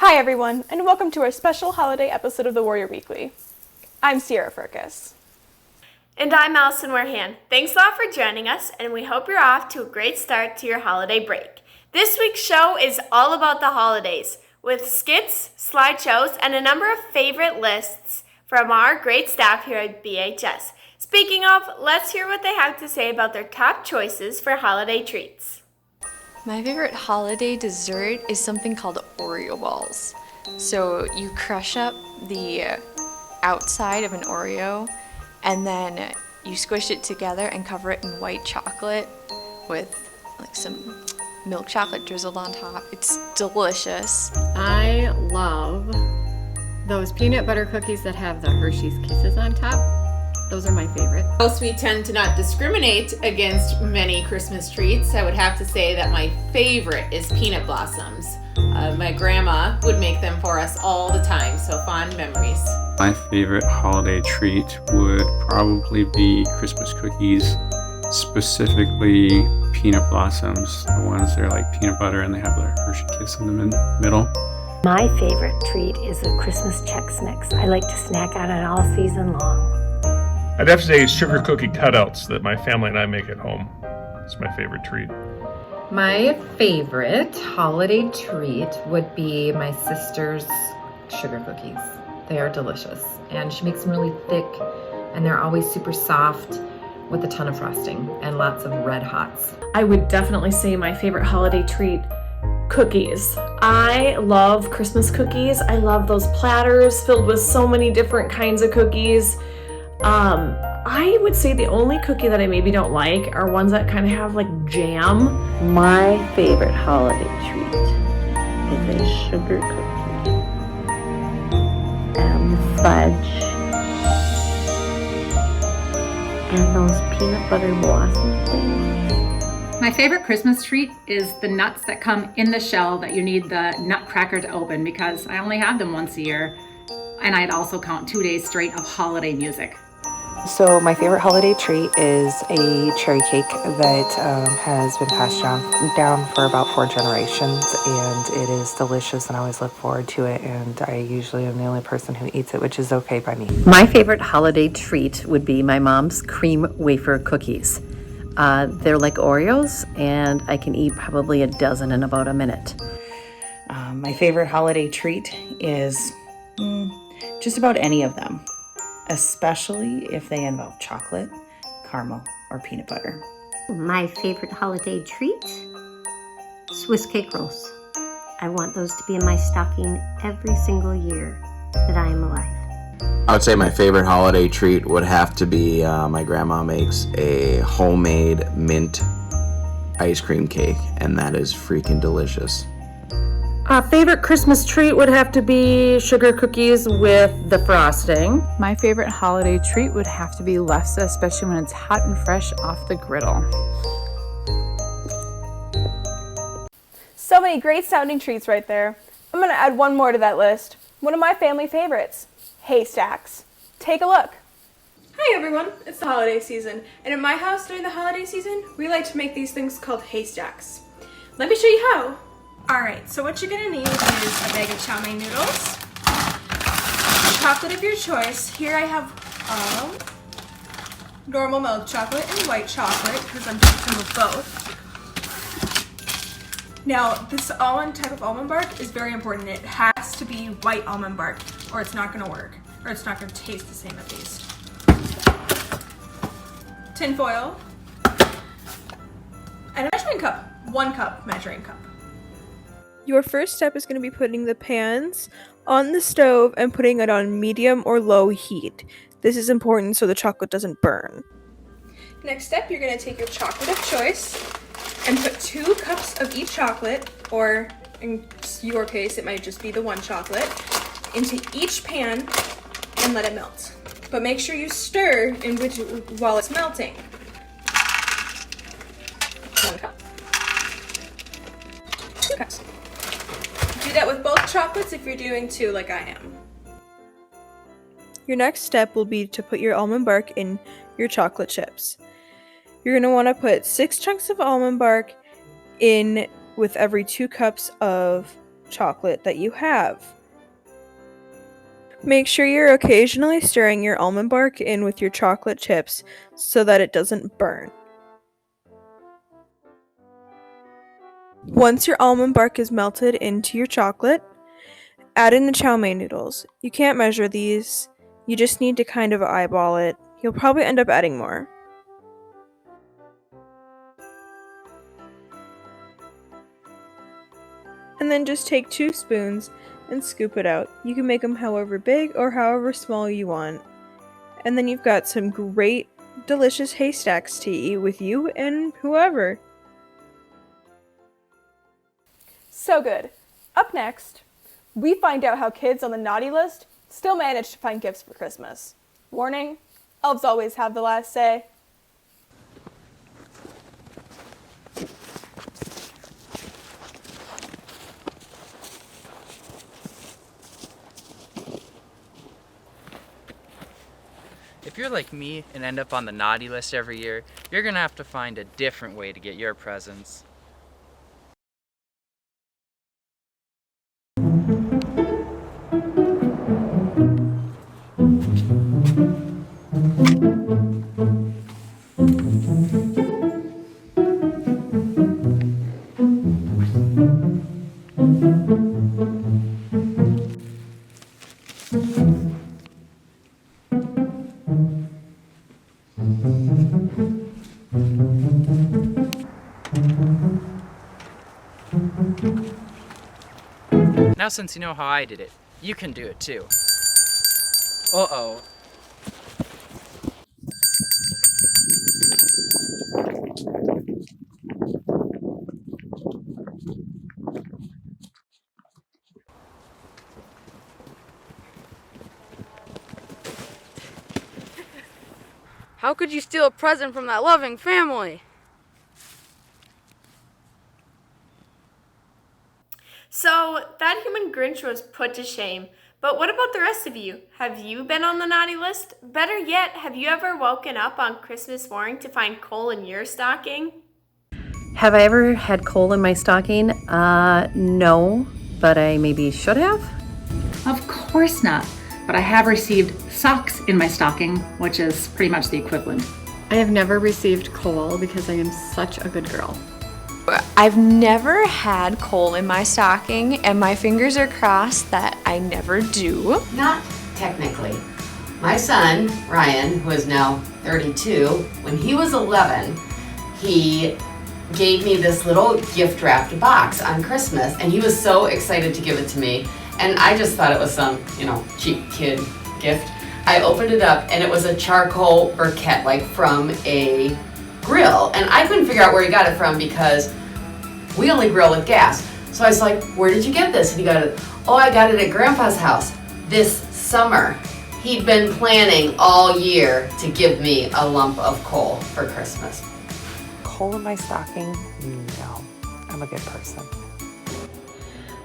Hi everyone, and welcome to our special holiday episode of the Warrior Weekly. I'm Sierra Furcus. And I'm Allison Warehand. Thanks a lot for joining us, and we hope you're off to a great start to your holiday break. This week's show is all about the holidays, with skits, slideshows, and a number of favorite lists from our great staff here at BHS. Speaking of, let's hear what they have to say about their top choices for holiday treats. My favorite holiday dessert is something called Oreo balls. So you crush up the outside of an Oreo and then you squish it together and cover it in white chocolate with like some milk chocolate drizzled on top. It's delicious. I love those peanut butter cookies that have the Hershey's Kisses on top. Those are my favorite. Whilst we tend to not discriminate against many Christmas treats, I would have to say that my favorite is peanut blossoms. My grandma would make them for us all the time, so fond memories. My favorite holiday treat would probably be Christmas cookies, specifically peanut blossoms, the ones that are like peanut butter and they have the Hershey Kiss in the middle. My favorite treat is a Christmas Chex Mix. I like to snack on it all season long. I'd have to say sugar cookie cutouts that my family and I make at home. It's my favorite treat. My favorite holiday treat would be my sister's sugar cookies. They are delicious. And she makes them really thick and they're always super soft with a ton of frosting and lots of red hots. I would definitely say my favorite holiday treat, cookies. I love Christmas cookies. I love those platters filled with so many different kinds of cookies. I would say the only cookie that I maybe don't like are ones that kind of have like jam. My favorite holiday treat is a sugar cookie and fudge and those peanut butter blossom things. My favorite Christmas treat is the nuts that come in the shell that you need the nutcracker to open because I only have them once a year. And I'd also count 2 days straight of holiday music. So my favorite holiday treat is a cherry cake that has been passed down for about 4 generations, and it is delicious and I always look forward to it, and I usually am the only person who eats it, which is okay by me. My favorite holiday treat would be my mom's cream wafer cookies. They're like Oreos, and I can eat probably a dozen in about a minute. My favorite holiday treat is just about any of them, especially if they involve chocolate, caramel, or peanut butter. My favorite holiday treat, Swiss cake rolls. I want those to be in my stocking every single year that I am alive. I would say my favorite holiday treat would have to be my grandma makes a homemade mint ice cream cake, and that is freaking delicious. Favorite Christmas treat would have to be sugar cookies with the frosting. My favorite holiday treat would have to be lefse, especially when it's hot and fresh off the griddle. So many great sounding treats right there. I'm going to add one more to that list. One of my family favorites, haystacks. Take a look. Hi everyone, it's the holiday season, and at my house during the holiday season, we like to make these things called haystacks. Let me show you how. Alright, so what you're going to need is a bag of chow mein noodles, chocolate of your choice. Here I have normal milk chocolate and white chocolate because I'm mixing with both. Now, this type of almond bark is very important. It has to be white almond bark or it's not going to work, or it's not going to taste the same at least. Tin foil, and a measuring cup, 1 cup measuring cup. Your first step is going to be putting the pans on the stove and putting it on medium or low heat. This is important so the chocolate doesn't burn. Next step, you're going to take your chocolate of choice and put 2 cups of each chocolate, or in your case, it might just be the 1 chocolate, into each pan and let it melt. But make sure you stir while it's melting. 1 cup. 2 cups. Do that with both chocolates if you're doing 2 like I am. Your next step will be to put your almond bark in your chocolate chips. You're going to want to put 6 chunks of almond bark in with every 2 cups of chocolate that you have. Make sure you're occasionally stirring your almond bark in with your chocolate chips so that it doesn't burn. Once your almond bark is melted into your chocolate, add in the chow mein noodles. You can't measure these, you just need to kind of eyeball it. You'll probably end up adding more. And then just take 2 spoons and scoop it out. You can make them however big or however small you want. And then you've got some great, delicious haystacks to eat with you and whoever. So good. Up next, we find out how kids on the naughty list still manage to find gifts for Christmas. Warning, elves always have the last say. If you're like me and end up on the naughty list every year, you're gonna have to find a different way to get your presents. Now since you know how I did it, you can do it too. Uh-oh. How could you steal a present from that loving family? So, that human Grinch was put to shame. But what about the rest of you? Have you been on the naughty list? Better yet, have you ever woken up on Christmas morning to find coal in your stocking? Have I ever had coal in my stocking? No, but I maybe should have. Of course not. But I have received socks in my stocking, which is pretty much the equivalent. I have never received coal because I am such a good girl. I've never had coal in my stocking, and my fingers are crossed that I never do. Not technically. My son, Ryan, who is now 32, when he was 11, he gave me this little gift wrapped box on Christmas, and he was so excited to give it to me. And I just thought it was some, cheap kid gift. I opened it up, and it was a charcoal briquette, like from a grill. And I couldn't figure out where he got it from because we only grill with gas. So I was like, where did you get this? And he got it, I got it at Grandpa's house this summer. He'd been planning all year to give me a lump of coal for Christmas. Coal in my stocking? No. I'm a good person.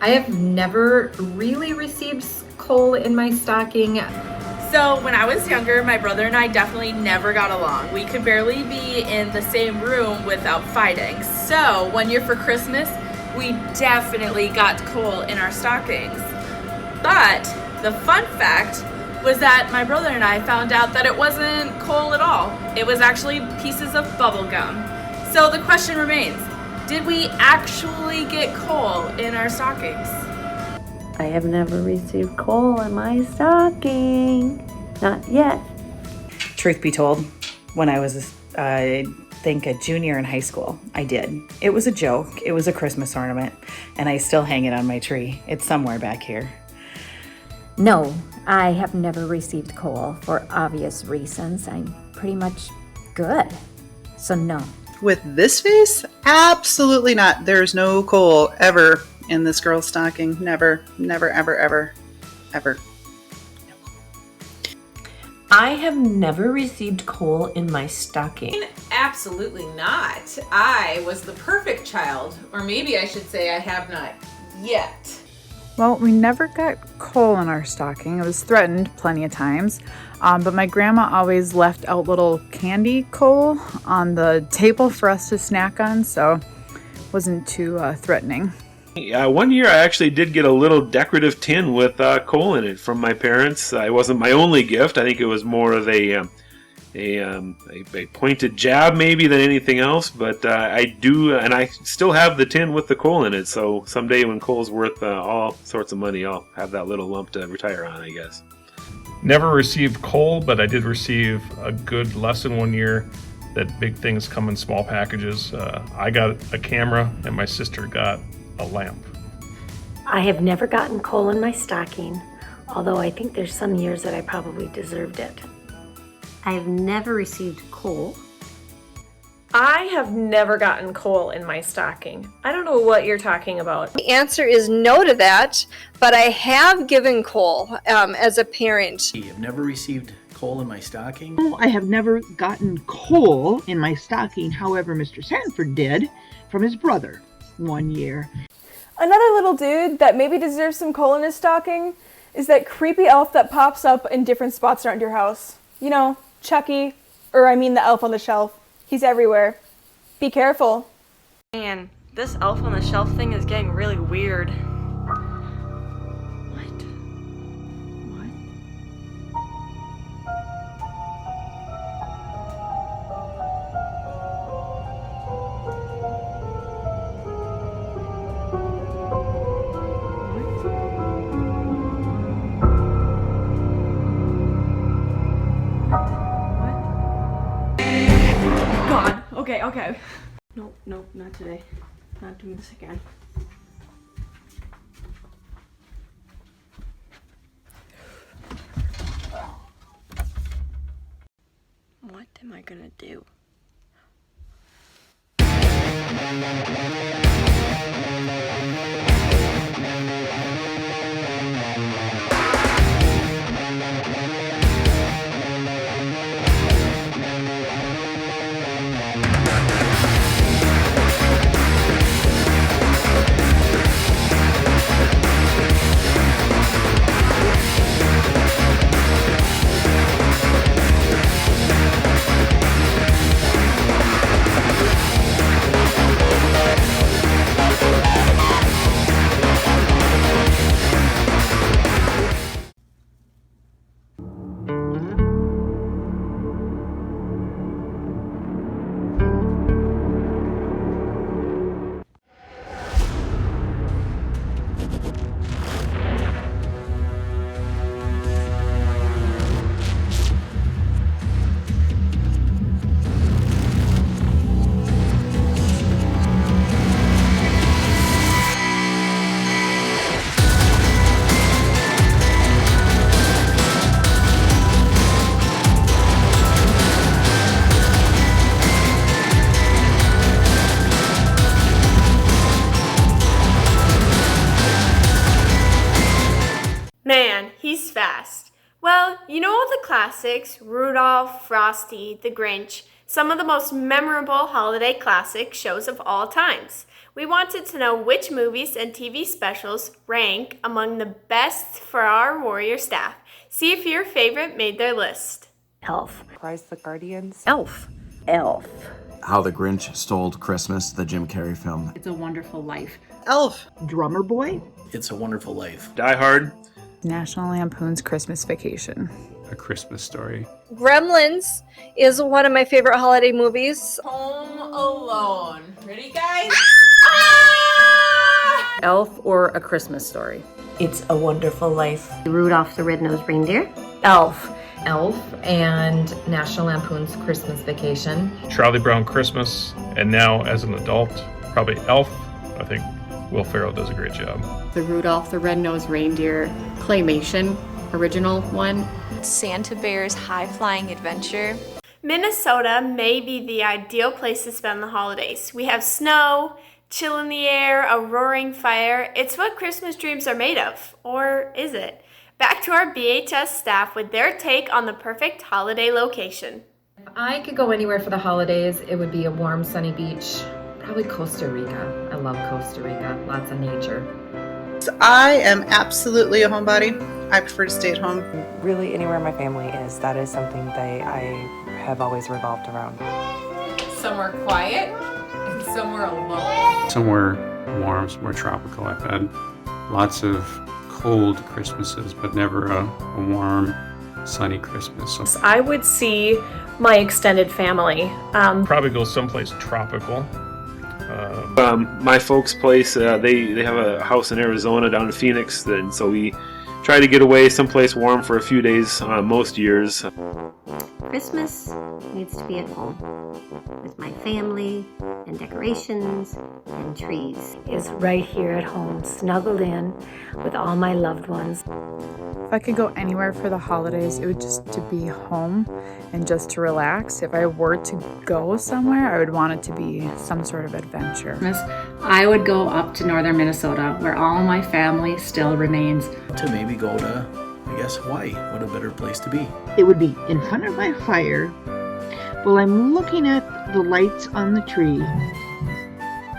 I have never really received coal in my stocking. So when I was younger, my brother and I definitely never got along. We could barely be in the same room without fighting. So one year for Christmas, we definitely got coal in our stockings. But the fun fact was that my brother and I found out that it wasn't coal at all. It was actually pieces of bubble gum. So the question remains, did we actually get coal in our stockings? I have never received coal in my stocking. Not yet. Truth be told, when I was, I think, a junior in high school, I did. It was a joke. It was a Christmas ornament, and I still hang it on my tree. It's somewhere back here. No, I have never received coal for obvious reasons. I'm pretty much good. So no. With this face? Absolutely not. There's no coal ever in this girl's stocking. Never, never, ever, ever, ever. I have never received coal in my stocking. Absolutely not. I was the perfect child, or maybe I should say I have not yet. Well, we never got coal in our stocking. It was threatened plenty of times, but my grandma always left out little candy coal on the table for us to snack on, so it wasn't too threatening. One year I actually did get a little decorative tin with coal in it from my parents. It wasn't my only gift. I think it was more of a pointed jab maybe than anything else, but I do, and I still have the tin with the coal in it, so someday when coal's worth all sorts of money, I'll have that little lump to retire on, I guess. Never received coal, but I did receive a good lesson one year that big things come in small packages. I got a camera and my sister got a lamp. I have never gotten coal in my stocking, although I think there's some years that I probably deserved it. I've never received coal. I have never gotten coal in my stocking. I don't know what you're talking about. The answer is no to that, but I have given coal as a parent. I've never received coal in my stocking. No, I have never gotten coal in my stocking. However, Mr. Sanford did from his brother one year. Another little dude that maybe deserves some coal in his stocking is that creepy elf that pops up in different spots around your house. You know, Chucky, or I mean the elf on the shelf. He's everywhere. Be careful. Man, this elf on the shelf thing is getting really weird. God. Okay. Nope, not today. Not doing this again. What am I gonna do? Man, he's fast. Well, you know all the classics, Rudolph, Frosty, The Grinch, some of the most memorable holiday classic shows of all times. We wanted to know which movies and TV specials rank among the best for our Warrior staff. See if your favorite made their list. Elf. Rise the Guardians. Elf. Elf. How the Grinch Stole Christmas, the Jim Carrey film. It's a Wonderful Life. Elf. Drummer Boy. It's a Wonderful Life. Die Hard. National Lampoon's Christmas Vacation. A Christmas Story. Gremlins is one of my favorite holiday movies. Home Alone. Ready, guys? Elf or A Christmas Story. It's a Wonderful Life. Rudolph the Red-Nosed Reindeer. Elf. Elf and National Lampoon's Christmas Vacation. Charlie Brown Christmas, and now as an adult, probably Elf. I think Will Ferrell does a great job. The Rudolph the Red-Nosed Reindeer claymation, original one. Santa Bear's High Flying Adventure. Minnesota may be the ideal place to spend the holidays. We have snow, chill in the air, a roaring fire. It's what Christmas dreams are made of. Or is it? Back to our BHS staff with their take on the perfect holiday location. If I could go anywhere for the holidays, it would be a warm, sunny beach. Probably Costa Rica. I love Costa Rica. Lots of nature. I am absolutely a homebody. I prefer to stay at home. Really, anywhere my family is, that is something that I have always revolved around. Somewhere quiet and somewhere alone. Somewhere warm, some more tropical. I've had lots of cold Christmases, but never a warm, sunny Christmas. So I would see my extended family. Probably go someplace tropical. My folks' place, they have a house in Arizona down in Phoenix, and so we try to get away someplace warm for a few days most years. Christmas needs to be at home with my family and decorations and trees. Is right here at home, snuggled in with all my loved ones. If I could go anywhere for the holidays, it would just to be home and just to relax. If I were to go somewhere, I would want it to be some sort of adventure. I would go up to northern Minnesota where all my family still remains. To maybe go to, I guess, Hawaii. What a better place to be. It would be in front of my fire while I'm looking at the lights on the tree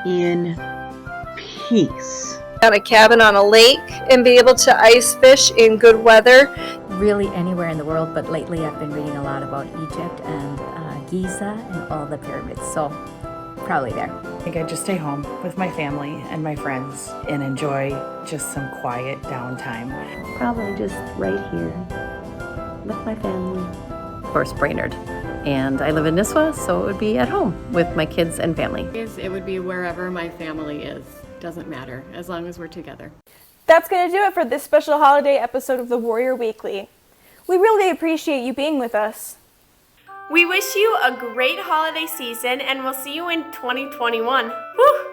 in peace. On a cabin on a lake and be able to ice fish in good weather. Really anywhere in the world, but lately I've been reading a lot about Egypt and Giza and all the pyramids, so probably there. I think I'd just stay home with my family and my friends and enjoy just some quiet downtime. Probably just right here with my family. Of course, Brainerd. And I live in Nisswa, so it would be at home with my kids and family. It would be wherever my family is. Doesn't matter, as long as we're together. That's going to do it for this special holiday episode of the Warrior Weekly. We really appreciate you being with us. We wish you a great holiday season, and we'll see you in 2021. Whew!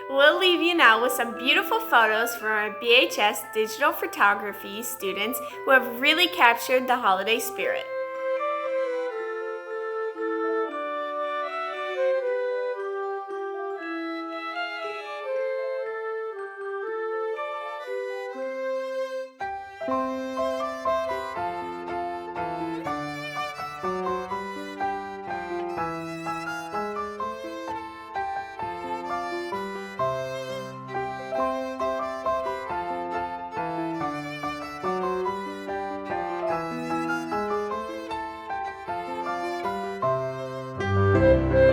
We'll leave you now with some beautiful photos from our BHS digital photography students who have really captured the holiday spirit. Thank you.